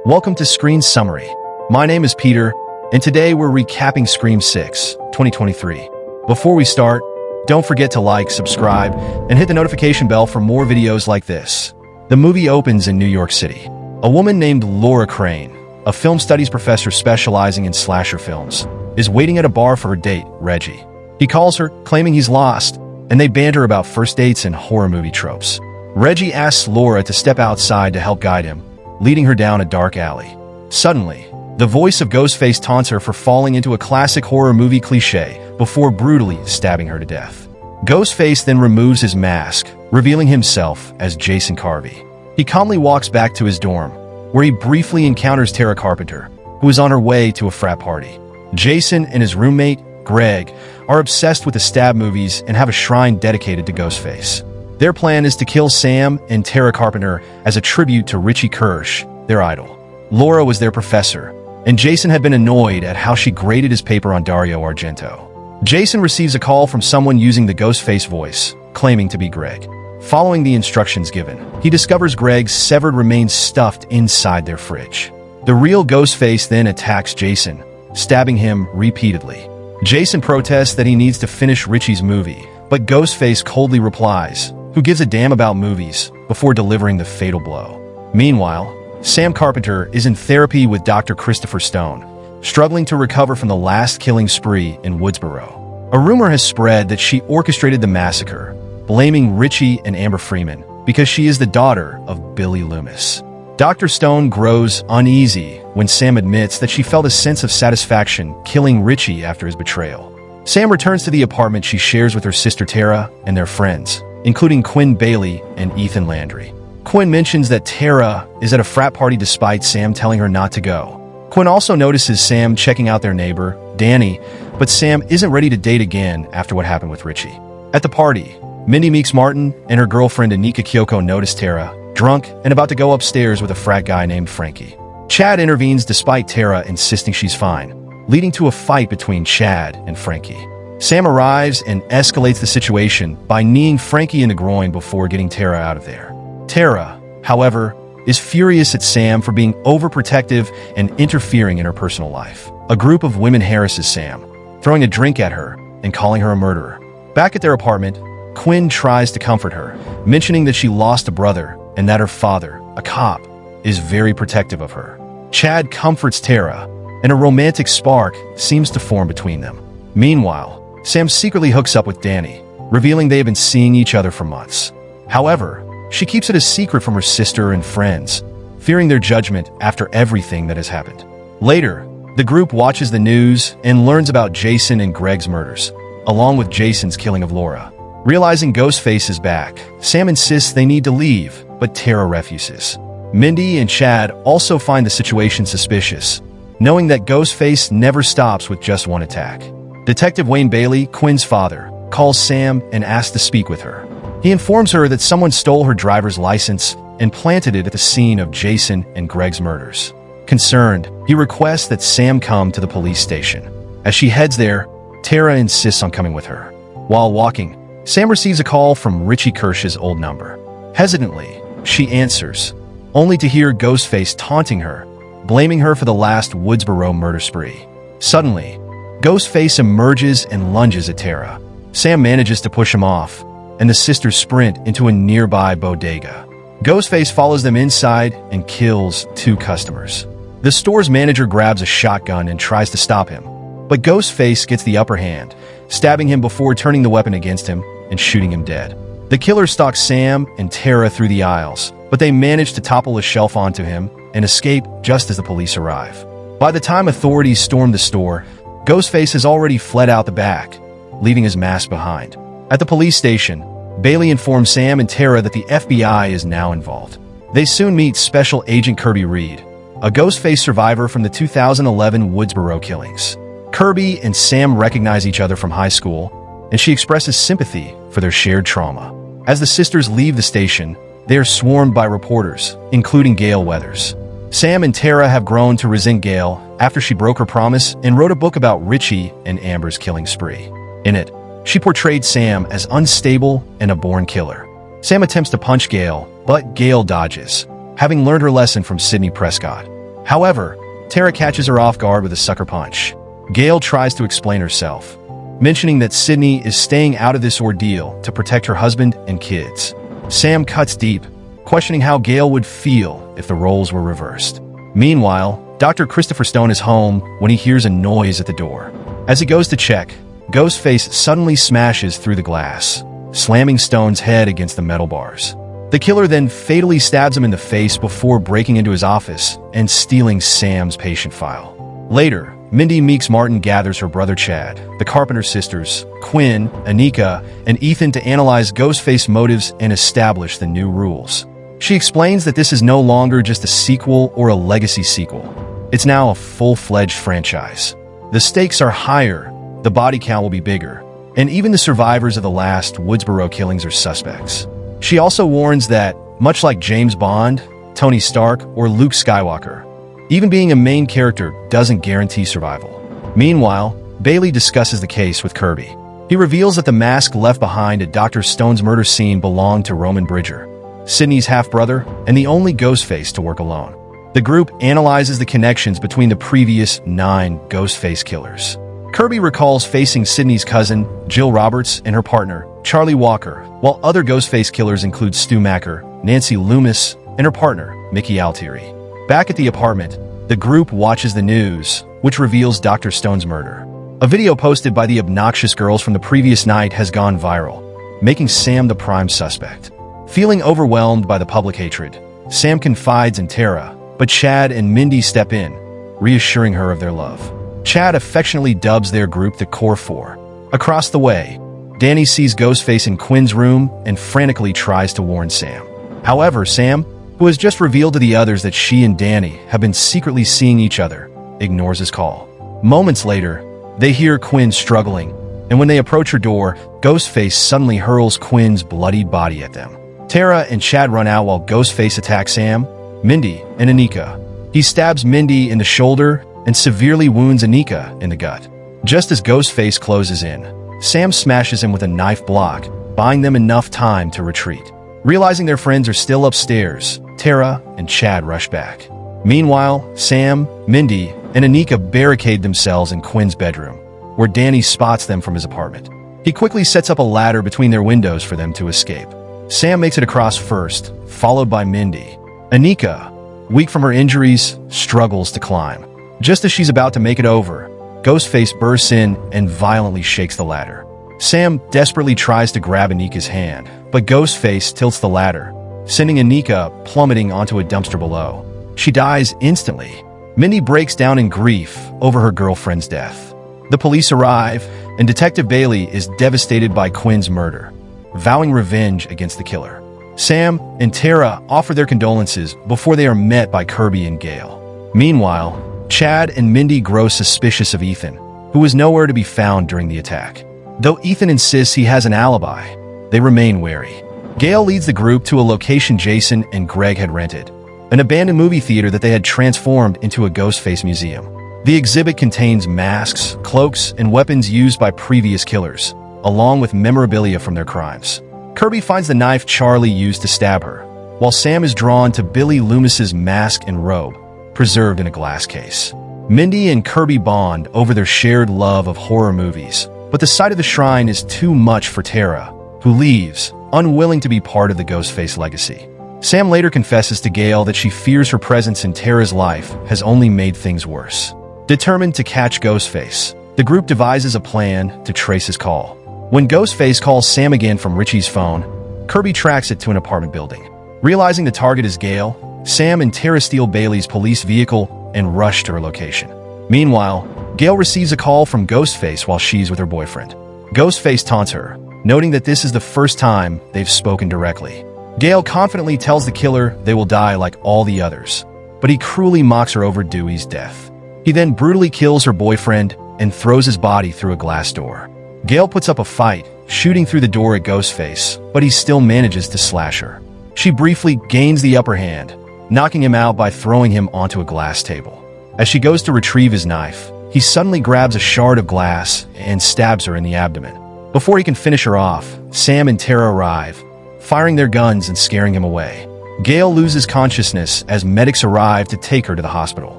Welcome to Screen Summary. My name is Peter, and today we're recapping Scream 6, 2023. Before we start, don't forget to like, subscribe, and hit the notification bell for more videos like this. The movie opens in New York City. A woman named Laura Crane, a film studies professor specializing in slasher films, is waiting at a bar for her date, Reggie. He calls her, claiming he's lost, and they banter about first dates and horror movie tropes. Reggie asks Laura to step outside to help guide him, leading her down a dark alley. Suddenly, the voice of Ghostface taunts her for falling into a classic horror movie cliché before brutally stabbing her to death. Ghostface then removes his mask, revealing himself as Jason Carvey. He calmly walks back to his dorm, where he briefly encounters Tara Carpenter, who is on her way to a frat party. Jason and his roommate, Greg, are obsessed with the stab movies and have a shrine dedicated to Ghostface. Their plan is to kill Sam and Tara Carpenter as a tribute to Richie Kirsch, their idol. Laura was their professor, and Jason had been annoyed at how she graded his paper on Dario Argento. Jason receives a call from someone using the Ghostface voice, claiming to be Greg. Following the instructions given, he discovers Greg's severed remains stuffed inside their fridge. The real Ghostface then attacks Jason, stabbing him repeatedly. Jason protests that he needs to finish Richie's movie, but Ghostface coldly replies, "Who gives a damn about movies?" before delivering the fatal blow. Meanwhile, Sam Carpenter is in therapy with Dr. Christopher Stone, struggling to recover from the last killing spree in Woodsboro. A rumor has spread that she orchestrated the massacre, blaming Richie and Amber Freeman because she is the daughter of Billy Loomis. Dr. Stone grows uneasy when Sam admits that she felt a sense of satisfaction killing Richie after his betrayal. Sam returns to the apartment she shares with her sister Tara and their friends, including Quinn Bailey and Ethan Landry. Quinn mentions that Tara is at a frat party despite Sam telling her not to go. Quinn also notices Sam checking out their neighbor, Danny, but Sam isn't ready to date again after what happened with Richie. At the party, Mindy Meeks Martin and her girlfriend Anika Kyoko notice Tara, drunk and about to go upstairs with a frat guy named Frankie. Chad intervenes despite Tara insisting she's fine, leading to a fight between Chad and Frankie. Sam arrives and escalates the situation by kneeing Frankie in the groin before getting Tara out of there. Tara, however, is furious at Sam for being overprotective and interfering in her personal life. A group of women harasses Sam, throwing a drink at her and calling her a murderer. Back at their apartment, Quinn tries to comfort her, mentioning that she lost a brother and that her father, a cop, is very protective of her. Chad comforts Tara, and a romantic spark seems to form between them. Meanwhile, Sam secretly hooks up with Danny, revealing they have been seeing each other for months. However, she keeps it a secret from her sister and friends, fearing their judgment after everything that has happened. Later, the group watches the news and learns about Jason and Greg's murders, along with Jason's killing of Laura. Realizing Ghostface is back, Sam insists they need to leave, but Tara refuses. Mindy and Chad also find the situation suspicious, knowing that Ghostface never stops with just one attack. Detective Wayne Bailey, Quinn's father, calls Sam and asks to speak with her. He informs her that someone stole her driver's license and planted it at the scene of Jason and Greg's murders. Concerned, he requests that Sam come to the police station. As she heads there, Tara insists on coming with her. While walking, Sam receives a call from Richie Kirsch's old number. Hesitantly, she answers, only to hear Ghostface taunting her, blaming her for the last Woodsboro murder spree. Suddenly, Ghostface emerges and lunges at Tara. Sam manages to push him off, and the sisters sprint into a nearby bodega. Ghostface follows them inside and kills 2 customers. The store's manager grabs a shotgun and tries to stop him, but Ghostface gets the upper hand, stabbing him before turning the weapon against him and shooting him dead. The killer stalks Sam and Tara through the aisles, but they manage to topple a shelf onto him and escape just as the police arrive. By the time authorities storm the store, Ghostface has already fled out the back, leaving his mask behind. At the police station, Bailey informs Sam and Tara that the FBI is now involved. They soon meet Special Agent Kirby Reed, a Ghostface survivor from the 2011 Woodsboro killings. Kirby and Sam recognize each other from high school, and she expresses sympathy for their shared trauma. As the sisters leave the station, they are swarmed by reporters, including Gail Weathers. Sam and Tara have grown to resent Gail after she broke her promise and wrote a book about Richie and Amber's killing spree. In it, she portrayed Sam as unstable and a born killer. Sam attempts to punch Gail, but Gail dodges, having learned her lesson from Sidney Prescott. However, Tara catches her off guard with a sucker punch. Gail tries to explain herself, mentioning that Sydney is staying out of this ordeal to protect her husband and kids. Sam cuts deep, questioning how Gail would feel if the roles were reversed. Meanwhile, Dr. Christopher Stone is home when he hears a noise at the door. As he goes to check, Ghostface suddenly smashes through the glass, slamming Stone's head against the metal bars. The killer then fatally stabs him in the face before breaking into his office and stealing Sam's patient file. Later, Mindy Meeks Martin gathers her brother Chad, the Carpenter sisters, Quinn, Anika, and Ethan to analyze Ghostface's motives and establish the new rules. She explains that this is no longer just a sequel or a legacy sequel. It's now a full-fledged franchise. The stakes are higher, the body count will be bigger, and even the survivors of the last Woodsboro killings are suspects. She also warns that, much like James Bond, Tony Stark, or Luke Skywalker, even being a main character doesn't guarantee survival. Meanwhile, Bailey discusses the case with Kirby. He reveals that the mask left behind at Dr. Stone's murder scene belonged to Roman Bridger, Sydney's half-brother, and the only Ghostface to work alone. The group analyzes the connections between the previous 9 Ghostface killers. Kirby recalls facing Sydney's cousin, Jill Roberts, and her partner, Charlie Walker, while other Ghostface killers include Stu Macker, Nancy Loomis, and her partner, Mickey Altieri. Back at the apartment, the group watches the news, which reveals Dr. Stone's murder. A video posted by the obnoxious girls from the previous night has gone viral, making Sam the prime suspect. Feeling overwhelmed by the public hatred, Sam confides in Tara, but Chad and Mindy step in, reassuring her of their love. Chad affectionately dubs their group the Core Four. Across the way, Danny sees Ghostface in Quinn's room and frantically tries to warn Sam. However, Sam, who has just revealed to the others that she and Danny have been secretly seeing each other, ignores his call. Moments later, they hear Quinn struggling, and when they approach her door, Ghostface suddenly hurls Quinn's bloodied body at them. Tara and Chad run out while Ghostface attacks Sam, Mindy, and Anika. He stabs Mindy in the shoulder and severely wounds Anika in the gut. Just as Ghostface closes in, Sam smashes him with a knife block, buying them enough time to retreat. Realizing their friends are still upstairs, Tara and Chad rush back. Meanwhile, Sam, Mindy, and Anika barricade themselves in Quinn's bedroom, where Danny spots them from his apartment. He quickly sets up a ladder between their windows for them to escape. Sam makes it across first, followed by Mindy. Anika, weak from her injuries, struggles to climb. Just as she's about to make it over, Ghostface bursts in and violently shakes the ladder. Sam desperately tries to grab Anika's hand, but Ghostface tilts the ladder, sending Anika plummeting onto a dumpster below. She dies instantly. Mindy breaks down in grief over her girlfriend's death. The police arrive, and Detective Bailey is devastated by Quinn's murder, vowing revenge against the killer. Sam and Tara offer their condolences before they are met by Kirby and Gail. Meanwhile, Chad and Mindy grow suspicious of Ethan, who was nowhere to be found during the attack. Though Ethan insists he has an alibi, they remain wary. Gail leads the group to a location Jason and Greg had rented, an abandoned movie theater that they had transformed into a Ghostface museum. The exhibit contains masks, cloaks, and weapons used by previous killers, along with memorabilia from their crimes. Kirby finds the knife Charlie used to stab her, while Sam is drawn to Billy Loomis's mask and robe, preserved in a glass case. Mindy and Kirby bond over their shared love of horror movies, but the sight of the shrine is too much for Tara, who leaves, unwilling to be part of the Ghostface legacy. Sam later confesses to Gail that she fears her presence in Tara's life has only made things worse. Determined to catch Ghostface, the group devises a plan to trace his call. When Ghostface calls Sam again from Richie's phone, Kirby tracks it to an apartment building. Realizing the target is Gail, Sam and Tara steal Bailey's police vehicle and rush to her location. Meanwhile, Gail receives a call from Ghostface while she's with her boyfriend. Ghostface taunts her, noting that this is the first time they've spoken directly. Gail confidently tells the killer they will die like all the others, but he cruelly mocks her over Dewey's death. He then brutally kills her boyfriend and throws his body through a glass door. Gail puts up a fight, shooting through the door at Ghostface, but he still manages to slash her. She briefly gains the upper hand, knocking him out by throwing him onto a glass table. As she goes to retrieve his knife, he suddenly grabs a shard of glass and stabs her in the abdomen. Before he can finish her off, Sam and Tara arrive, firing their guns and scaring him away. Gail loses consciousness as medics arrive to take her to the hospital.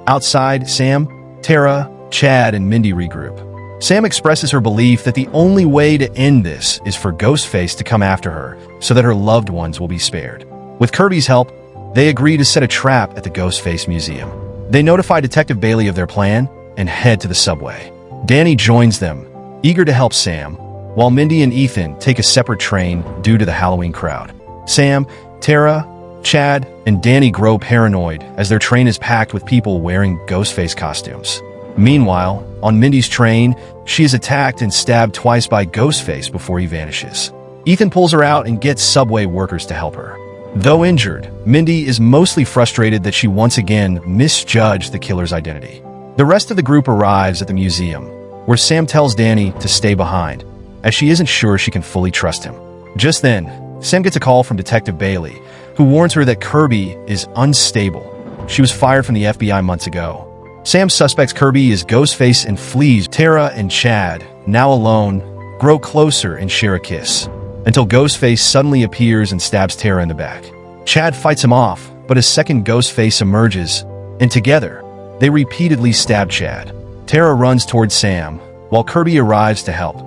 Outside, Sam, Tara, Chad, and Mindy regroup. Sam expresses her belief that the only way to end this is for Ghostface to come after her so that her loved ones will be spared. With Kirby's help, they agree to set a trap at the Ghostface Museum. They notify Detective Bailey of their plan and head to the subway. Danny joins them, eager to help Sam, while Mindy and Ethan take a separate train due to the Halloween crowd. Sam, Tara, Chad, and Danny grow paranoid as their train is packed with people wearing Ghostface costumes. Meanwhile, on Mindy's train, she is attacked and stabbed twice by Ghostface before he vanishes. Ethan pulls her out and gets subway workers to help her. Though injured, Mindy is mostly frustrated that she once again misjudged the killer's identity. The rest of the group arrives at the museum, where Sam tells Danny to stay behind, as she isn't sure she can fully trust him. Just then, Sam gets a call from Detective Bailey, who warns her that Kirby is unstable. She was fired from the FBI months ago. Sam suspects Kirby is Ghostface and flees. Tara and Chad, now alone, grow closer and share a kiss, until Ghostface suddenly appears and stabs Tara in the back. Chad fights him off, but a second Ghostface emerges, and together, they repeatedly stab Chad. Tara runs towards Sam, while Kirby arrives to help,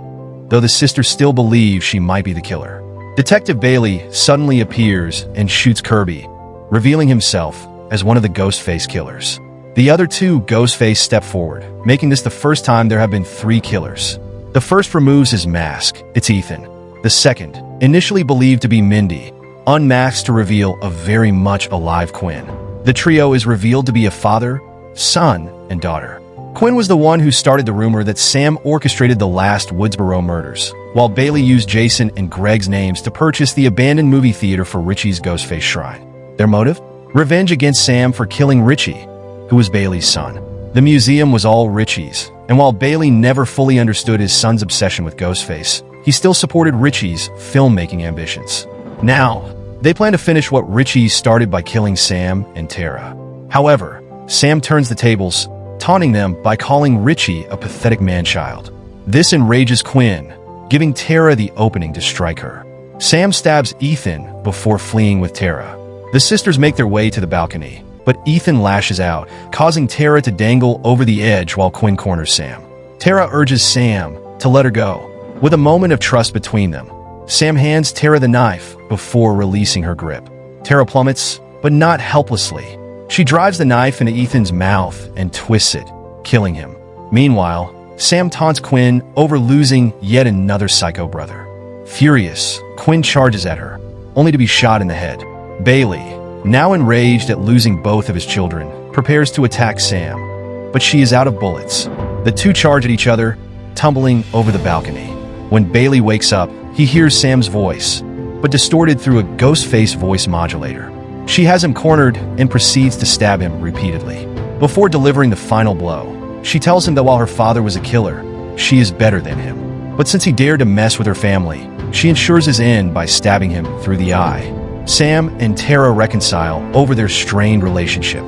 though the sister still believes she might be the killer. Detective Bailey suddenly appears and shoots Kirby, revealing himself as one of the Ghostface killers. The other two Ghostface step forward, making this the first time there have been 3 killers. The first removes his mask. It's Ethan. The second, initially believed to be Mindy, unmasks to reveal a very much alive Quinn. The trio is revealed to be a father, son, and daughter. Quinn was the one who started the rumor that Sam orchestrated the last Woodsboro murders, while Bailey used Jason and Greg's names to purchase the abandoned movie theater for Richie's Ghostface shrine. Their motive? Revenge against Sam for killing Richie, who was Bailey's son. The museum was all Richie's, and while Bailey never fully understood his son's obsession with Ghostface, he still supported Richie's filmmaking ambitions. Now, they plan to finish what Richie started by killing Sam and Tara. However, Sam turns the tables, taunting them by calling Richie a pathetic man-child. This enrages Quinn, giving Tara the opening to strike her. Sam stabs Ethan before fleeing with Tara. The sisters make their way to the balcony, but Ethan lashes out, causing Tara to dangle over the edge while Quinn corners Sam. Tara urges Sam to let her go. With a moment of trust between them, Sam hands Tara the knife before releasing her grip. Tara plummets, but not helplessly. She drives the knife into Ethan's mouth and twists it, killing him. Meanwhile, Sam taunts Quinn over losing yet another psycho brother. Furious, Quinn charges at her, only to be shot in the head. Bailey, now enraged at losing both of his children, prepares to attack Sam, but she is out of bullets. The two charge at each other, tumbling over the balcony. When Bailey wakes up, he hears Sam's voice, but distorted through a Ghostface voice modulator. She has him cornered and proceeds to stab him repeatedly. Before delivering the final blow, she tells him that while her father was a killer, she is better than him. But since he dared to mess with her family, she ensures his end by stabbing him through the eye. Sam and Tara reconcile over their strained relationship,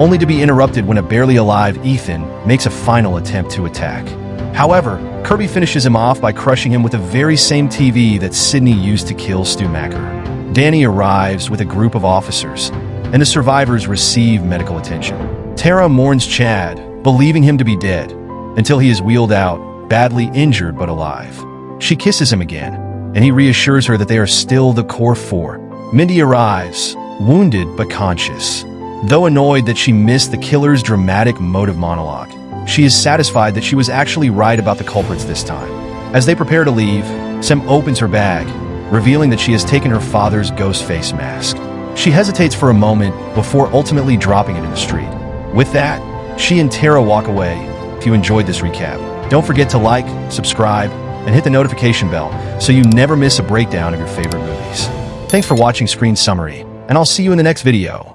only to be interrupted when a barely alive Ethan makes a final attempt to attack. However, Kirby finishes him off by crushing him with the very same TV that Sydney used to kill Stu Macker. Danny arrives with a group of officers, and the survivors receive medical attention. Tara mourns Chad, believing him to be dead, until he is wheeled out, badly injured but alive. She kisses him again, and he reassures her that they are still the core 4. Mindy arrives, wounded but conscious. Though annoyed that she missed the killer's dramatic motive monologue, she is satisfied that she was actually right about the culprits this time. As they prepare to leave, Sam opens her bag, revealing that she has taken her father's Ghostface mask. She hesitates for a moment before ultimately dropping it in the street. With that, she and Tara walk away. If you enjoyed this recap, don't forget to like, subscribe, and hit the notification bell so you never miss a breakdown of your favorite movies. Thanks for watching Screen Summary, and I'll see you in the next video.